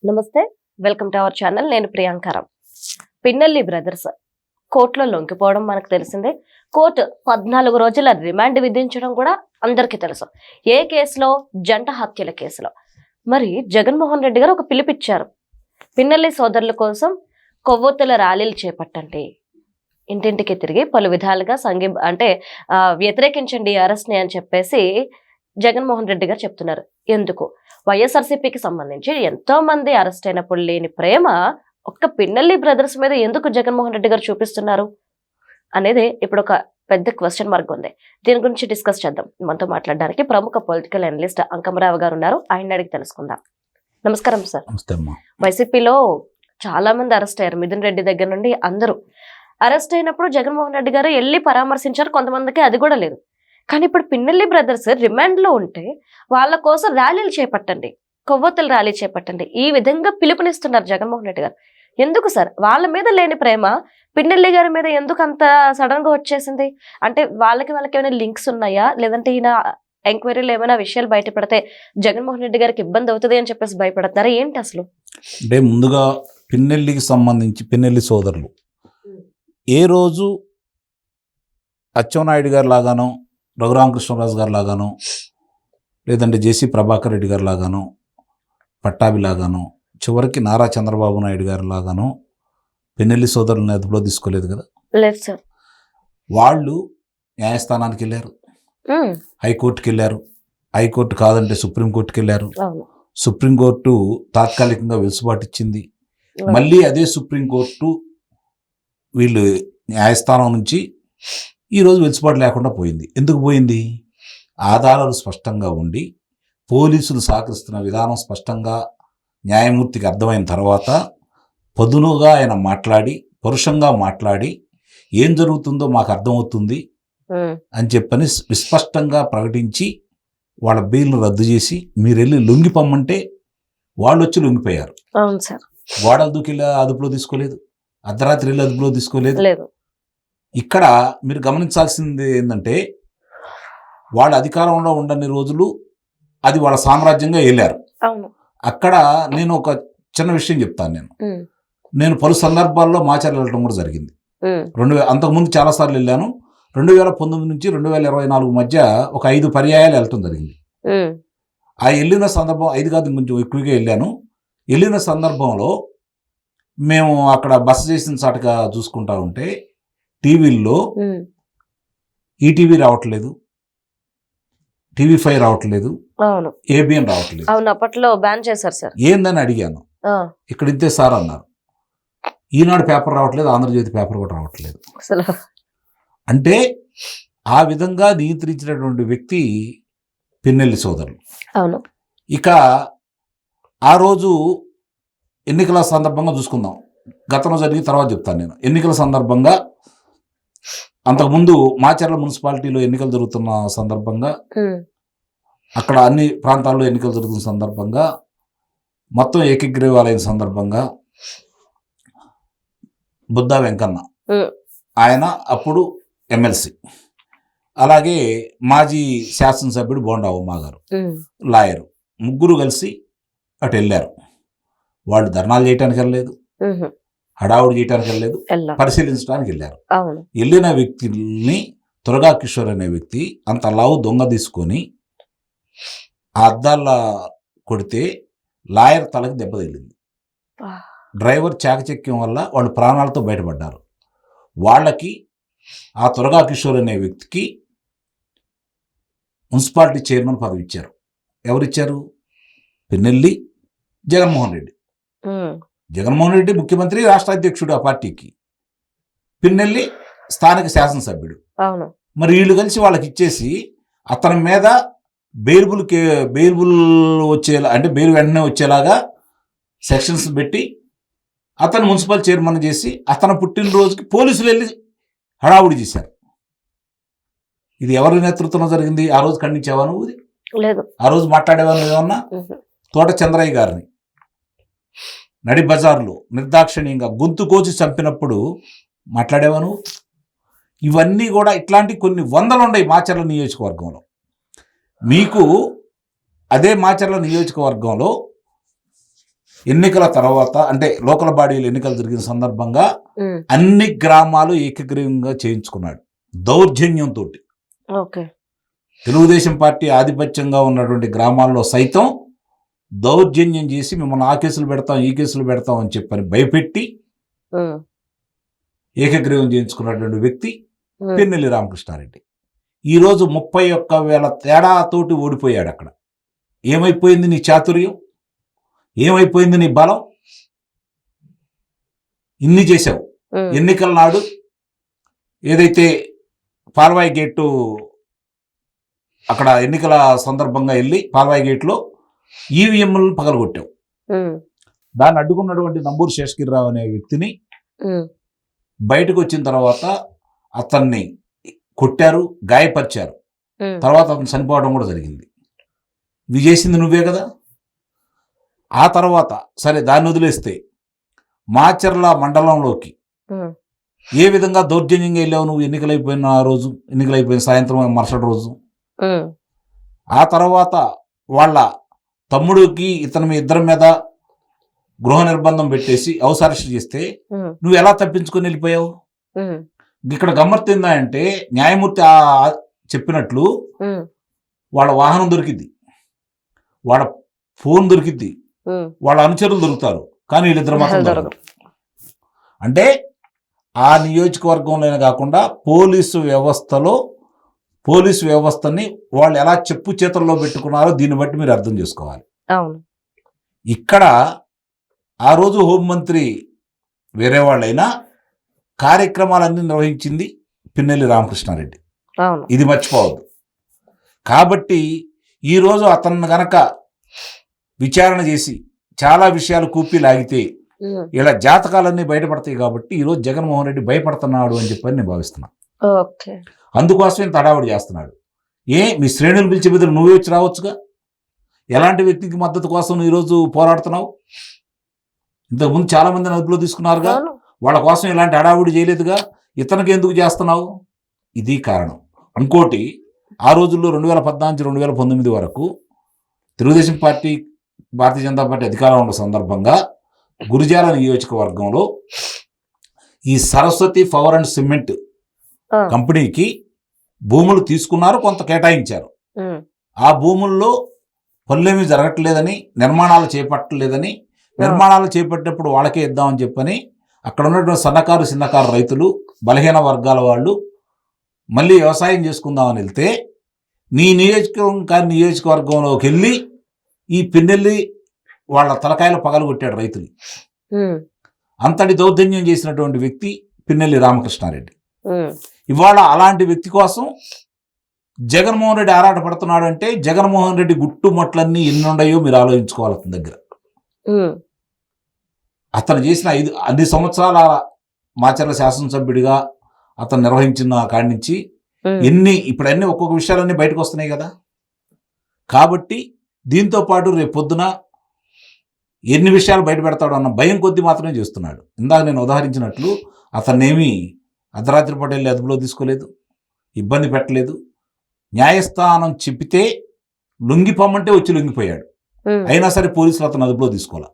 నమస్తే, welcome to our channel. నేను ప్రియాంకరం. Pinnelli brothers కోర్టులో లొంగిపోవడం మనకు తెలిసిందే. కోర్టు 14 రోజుల రిమాండ్ విధించడం కూడా అందరికీ తెలుసు. ఏ కేసులో? జంట హత్యల కేసులో. మరి జగన్మోహన్ రెడ్డి గారు ఒక పిలుపిచ్చారు. పిన్నెల్లి సోదరుల కోసం కొవ్వొత్తుల ర్యాలీలు చేపట్టండి, ఇంటింటికి తిరిగి పలు విధాలుగా వ్యతిరేకించండి అరెస్ట్ ని అని చెప్పేసి జగన్మోహన్ రెడ్డి గారు చెప్తున్నారు. ఎందుకు? వైఎస్ఆర్సీపీకి సంబంధించి ఎంతో మంది అరెస్ట్ అయినప్పుడు లేని ప్రేమ ఒక్క పిన్నెల్లి బ్రదర్స్ మీద ఎందుకు జగన్మోహన్ రెడ్డి గారు చూపిస్తున్నారు అనేది ఇప్పుడు ఒక పెద్ద క్వశ్చన్ మార్క్ ఉంది. దీని గురించి డిస్కస్ చేద్దాం. మనతో మాట్లాడడానికి ప్రముఖ పొలిటికల్ అనలిస్ట్ అంకమరావు గారు ఉన్నారు. ఆయన అడిగి తెలుసుకుందాం. నమస్కారం సార్. వైసీపీలో చాలా మంది అరెస్ట్ అయ్యారు. మిథున్ రెడ్డి దగ్గర నుండి అందరూ అరెస్ట్ అయినప్పుడు జగన్మోహన్ రెడ్డి గారు వెళ్ళి పరామర్శించారు. కొంతమందికి అది కూడా లేదు. కానీ ఇప్పుడు పిన్నెల్లి బ్రదర్స్ రిమాండ్ లో ఉంటే వాళ్ళ కోసం ర్యాలీలు చేపట్టండి, కొవ్వొత్తుల ర్యాలీ చేపట్టండి, ఈ విధంగా పిలుపునిస్తున్నారు జగన్మోహన్ రెడ్డి గారు. ఎందుకు సార్? వాళ్ళ మీద లేని ప్రేమ పిన్నెల్లి గారి మీద ఎందుకు అంత సడన్ గా వచ్చేసింది? అంటే వాళ్ళకి ఏమైనా లింక్స్ ఉన్నాయా? లేదంటే ఈయన ఎంక్వైరీలో ఏమైనా విషయాలు బయటపడితే జగన్మోహన్ రెడ్డి గారికి ఇబ్బంది అవుతుంది అని చెప్పేసి భయపడుతున్నారా ఏంటి అసలు? అంటే ముందుగా పిన్నెల్లికి సంబంధించి పిన్నెల్లి సోదరులు ఏ రోజు అచ్చెన్నాయుడు గారు లాగానో, రఘురామకృష్ణరాజు గారు లాగానో, లేదంటే జేసీ ప్రభాకర్ రెడ్డి గారు లాగానో, పట్టాభి లాగానో, చివరికి నారా చంద్రబాబు నాయుడు గారు లాగానో పిన్నెల్లి సోదరులను అదుపులో తీసుకోలేదు కదా. లేదు సార్. వాళ్ళు న్యాయస్థానానికి వెళ్ళారు, హైకోర్టుకి వెళ్ళారు, హైకోర్టు కాదంటే సుప్రీంకోర్టుకి వెళ్ళారు. సుప్రీంకోర్టు తాత్కాలికంగా వెసులుబాటు ఇచ్చింది. మళ్ళీ అదే సుప్రీంకోర్టు వీళ్ళు న్యాయస్థానం నుంచి ఈరోజు వెసులుబాటు లేకుండా పోయింది. ఎందుకు పోయింది? ఆధారాలు స్పష్టంగా ఉండి పోలీసులు సహకరిస్తున్న విధానం స్పష్టంగా న్యాయమూర్తికి అర్థమైన తర్వాత పదునుగా ఆయన మాట్లాడి, పరుషంగా మాట్లాడి ఏం జరుగుతుందో మాకు అర్థమవుతుంది అని చెప్పని విస్పష్టంగా ప్రకటించి వాళ్ళ బెయిల్ను రద్దు చేసి మీరు వెళ్ళి లొంగిపోమ్మంటే వాళ్ళు వచ్చి లొంగిపోయారు. గోడలు దూకెళ్ళి అదుపులో తీసుకోలేదు, అర్ధరాత్రి వెళ్ళి అదుపులో తీసుకోలేదు. ఇక్కడ మీరు గమనించాల్సింది ఏంటంటే వాళ్ళ అధికారంలో ఉండని రోజులు అది వాళ్ళ సామ్రాజ్యంగా వెళ్ళారు. అక్కడ నేను ఒక చిన్న విషయం చెప్తాను. నేను పలు సందర్భాల్లో మాచర్ల వెళ్ళడం కూడా జరిగింది. అంతకుముందు చాలాసార్లు వెళ్ళాను. 2019 నుంచి 2024 మధ్య ఒక 5 పర్యాయాలు వెళ్ళటం జరిగింది. ఆ వెళ్ళిన సందర్భం 5 కాదు, కొంచెం ఎక్కువగా వెళ్ళాను. వెళ్ళిన సందర్భంలో మేము అక్కడ బస చేసిన చాటుగా చూసుకుంటా ఉంటే టీవీల్లో ఈటీవీ రావట్లేదు, టీవీ5 రావట్లేదు, ఏబిఎన్ రావట్లేదు. అప్పట్లో బ్యాన్ చేశారు సార్. ఏందని అడిగాను. ఇక్కడ ఇంతే సార్ అన్నారు. ఈనాడు పేపర్ రావట్లేదు, ఆంధ్రజ్యోతి పేపర్ కూడా రావట్లేదు. అంటే ఆ విధంగా నియంత్రించినటువంటి వ్యక్తి పిన్నెల్లి సోదరులు. ఇక ఆ రోజు ఎన్నికల సందర్భంగా చూసుకుందాం. గతంలో జరిగిన తర్వాత చెప్తాను నేను. ఎన్నికల సందర్భంగా అంతకుముందు మాచర్ల మున్సిపాలిటీలో ఎన్నికలు జరుగుతున్న సందర్భంగా, అక్కడ అన్ని ప్రాంతాల్లో ఎన్నికలు జరుగుతున్న సందర్భంగా, మొత్తం ఏకగ్రీవాలైన సందర్భంగా బుద్ధా వెంకన్న ఆయన అప్పుడు ఎమ్మెల్సీ, అలాగే మాజీ శాసనసభ్యుడు బోండా ఉమా గారు లాయరు, ముగ్గురు కలిసి అటు వెళ్ళారు. వాళ్ళు ధర్నాలు చేయడానికి వెళ్ళలేదు, హడావుడి చేయడానికి వెళ్ళలేదు, పరిశీలించడానికి వెళ్ళారు. వెళ్ళిన వ్యక్తిని తురగా కిషోర్ అనే వ్యక్తి అంత లావు దొంగ తీసుకొని ఆ అద్దాల కొడితే లాయర్ తలకి దెబ్బ తగిలింది. డ్రైవర్ చాకచక్యం వల్ల వాళ్ళు ప్రాణాలతో బయటపడ్డారు. వాళ్ళకి ఆ తురగా కిషోర్ అనే వ్యక్తికి మున్సిపాలిటీ చైర్మన్ పదవి ఇచ్చారు. ఎవరిచ్చారు? పిన్నెల్లి జగన్మోహన్ రెడ్డి. జగన్మోహన్ రెడ్డి ముఖ్యమంత్రి, రాష్ట్ర అధ్యక్షుడు ఆ పార్టీకి. పిన్నెల్లి స్థానిక శాసనసభ్యుడు. మరి వీళ్ళు కలిసి వాళ్ళకి ఇచ్చేసి అతని మీద బెయిల్బుల్ వచ్చేలా, అంటే బెయిల్ వెంటనే వచ్చేలాగా సెక్షన్స్ పెట్టి అతను మున్సిపల్ చైర్మన్ చేసి అతను పుట్టినరోజుకి పోలీసులు వెళ్ళి హడావుడి చేశారు. ఇది ఎవరి నేతృత్వంలో జరిగింది? ఆ రోజు ఖండించావా నువ్వు? లేదు. ఆ రోజు మాట్లాడేవా ఏమన్నా? తోట చంద్రయ్య గారిని నడి బజార్లో నిర్దాక్షిణ్యంగా గొంతు కోచి చంపినప్పుడు మాట్లాడేవా నువ్వు? ఇవన్నీ కూడా ఇట్లాంటి కొన్ని వందలు ఉన్నాయి మాచర్ల నియోజకవర్గంలో. మీకు అదే మాచర్ల నియోజకవర్గంలో ఎన్నికల తర్వాత అంటే లోకల్ బాడీలు ఎన్నికలు జరిగిన సందర్భంగా ఉమ్, అన్ని గ్రామాలు ఏకగ్రీవంగా చేయించుకున్నాడు దౌర్జన్యంతో. ఓకే. తెలుగుదేశం పార్టీ ఆధిపత్యంగా ఉన్నటువంటి గ్రామాల్లో సైతం దౌర్జన్యం చేసి మిమ్మల్ని ఆ కేసులు పెడతాం ఈ కేసులు పెడతాం అని చెప్పని భయపెట్టి ఉమ్, ఏకగ్రీవం చేయించుకున్నటువంటి వ్యక్తి ఉమ్, పిన్నెల్లి రామకృష్ణారెడ్డి. ఈరోజు 31,000 తేడాతోటి ఓడిపోయాడు. అక్కడ ఏమైపోయింది నీ చాతుర్యం, ఏమైపోయింది నీ బలం? ఇన్ని చేశావు. ఉమ్, ఎన్నికల నాడు ఏదైతే పాల్వాయి గేటు అక్కడ ఎన్నికల సందర్భంగా వెళ్ళి పాల్వాయి గేట్లో ఈవీఎంలను పగలగొట్టావు. ఉమ్, దాన్ని అడ్డుకున్నటువంటి నంబూరు శేషగిరిరావు అనే వ్యక్తిని ఉమ్, బయటకు వచ్చిన తర్వాత అతన్ని కొట్టారు, గాయపరిచారు. ఉమ్, తర్వాత అతను చనిపోవడం కూడా జరిగింది. ఇవి చేసింది నువ్వే కదా. ఆ తర్వాత సరే దాన్ని వదిలేస్తే మాచర్ల మండలంలోకి ఉమ్, ఏ విధంగా దౌర్జన్యంగా వెళ్ళావు నువ్వు? ఎన్నికలైపోయిన ఆ రోజు, ఎన్నికలైపోయిన సాయంత్రం మరుసటి రోజు. ఉమ్, ఆ తర్వాత వాళ్ళ తమ్ముడికి మీ ఇద్దరి మీద గృహ నిర్బంధం పెట్టేసి హౌస్ అరెస్ట్ చేస్తే ఉమ్, నువ్వు ఎలా తప్పించుకొని వెళ్ళిపోయావు? ఉమ్, ఇక్కడ గమ్మత్తు ఏందంటే న్యాయమూర్తి చెప్పినట్లు ఉమ్, వాళ్ళ వాహనం దొరికింది, వాళ్ళ ఫోన్ దొరికింది, ఉమ్, వాళ్ళ అనుచరులు దొరుకుతారు, కానీ వీళ్ళిద్దరు మాత్రం దొరకదు. దొరకరు. అంటే ఆ నియోజకవర్గంలోనే కాకుండా పోలీసు వ్యవస్థని వాళ్ళు ఎలా చెప్పు చేతుల్లో పెట్టుకున్నారో దీన్ని బట్టి మీరు అర్థం చేసుకోవాలి. అవును. ఇక్కడ ఆ రోజు హోంమంత్రి వేరే వాళ్ళైనా కార్యక్రమాలన్నీ నిర్వహించింది పిన్నెల్లి రామకృష్ణారెడ్డి. అవును. ఇది మర్చిపోవద్దు. కాబట్టి ఈరోజు అతన్ని గనక విచారణ చేసి చాలా విషయాలు కూపి లాగితే ఉమ్, ఇలా జాతకాలన్నీ బయటపడతాయి. కాబట్టి ఈరోజు జగన్మోహన్ రెడ్డి భయపడుతున్నాడు అని చెప్పని నేను భావిస్తున్నాను. ఓకే. అందుకోసమే ఇంత హడావుడి చేస్తున్నాడు. మీ శ్రేణులు పిలిచే బదులు నువ్వే వచ్చి రావచ్చుగా. ఎలాంటి వ్యక్తికి మద్దతు కోసం నువ్వు ఈరోజు పోరాడుతున్నావు? ఇంతకుముందు చాలా మందిని అదుపులో తీసుకున్నారుగా, అవును. వాళ్ళ కోసం ఇలాంటి హడావుడి చేయలేదుగా. ఇతనికి ఎందుకు చేస్తున్నావు? ఇది కారణం. ఇంకోటి, ఆ రోజుల్లో 2014-2019 వరకు తెలుగుదేశం పార్టీ, భారతీయ జనతా పార్టీ అధికారంలో ఉన్న సందర్భంగా గురిజాల నియోజకవర్గంలో ఈ సరస్వతి పవర్ అండ్ సిమెంట్ ఆ, కంపెనీకి భూములు తీసుకున్నారు, కొంత కేటాయించారు. ఉమ్, ఆ భూముల్లో పనులేమీ జరగట్లేదని, నిర్మాణాలు చేపట్టలేదని, నిర్మాణాలు చేపట్టినప్పుడు వాళ్ళకే ఇద్దామని చెప్పని అక్కడ ఉన్నటువంటి సన్నకారు చిన్నకారు రైతులు, బలహీన వర్గాల వాళ్ళు మళ్ళీ వ్యవసాయం చేసుకుందామని వెళ్తే నీ నియోజకవర్గంలోకి వెళ్ళి ఈ పిన్నెల్లి వాళ్ళ తలకాయలు పగలగొట్టాడు రైతులు. ఉమ్, అంతటి దౌర్జన్యం చేసినటువంటి వ్యక్తి పిన్నెల్లి రామకృష్ణారెడ్డి. ఉమ్, ఇవాళ అలాంటి వ్యక్తి కోసం జగన్మోహన్ రెడ్డి ఆరాటపడుతున్నాడు అంటే జగన్మోహన్ రెడ్డి గుట్టుమట్లన్నీ ఎన్ని ఉన్నాయో మీరు ఆలోచించుకోవాలి. అతని దగ్గర ఉమ్, అతను చేసిన 5 సంవత్సరాల మాచర్ల శాసనసభ్యుడిగా అతను నిర్వహించిన కాడి నుంచి ఉమ్, ఇప్పుడు అన్ని ఒక్కొక్క విషయాలన్నీ బయటకు వస్తున్నాయి కదా. కాబట్టి దీంతో పాటు రేపు పొద్దున ఎన్ని విషయాలు బయట పెడతాడు అన్న భయం కొద్దీ మాత్రమే చేస్తున్నాడు. ఇందాక నేను ఉదాహరించినట్లు అతన్నేమీ అర్ధరాత్రి పూట వెళ్ళి అదుపులో తీసుకోలేదు, ఇబ్బంది పెట్టలేదు. న్యాయస్థానం చెప్పితే లొంగిపోమంటే వచ్చి లొంగిపోయాడు. ఉమ్, అయినా సరే పోలీసులు అతను అదుపులో తీసుకోవాలి.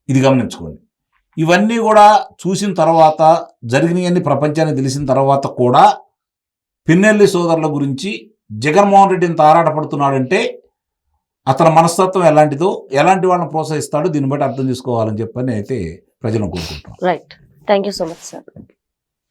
ఇది గమనించుకోండి. ఇవన్నీ కూడా చూసిన తర్వాత, జరిగినవన్నీ ప్రపంచానికి తెలిసిన తర్వాత కూడా పిన్నెల్లి సోదరుల గురించి జగన్మోహన్ రెడ్డి ఇంత ఆరాటపడుతున్నాడంటే అతని మనస్తత్వం ఎలాంటిదో, ఎలాంటి వాళ్ళని ప్రోత్సహిస్తాడో దీన్ని బట్టి అర్థం చేసుకోవాలని చెప్పని అయితే ప్రజలను కోరుకుంటున్నాం. Right. Thank you so much sir.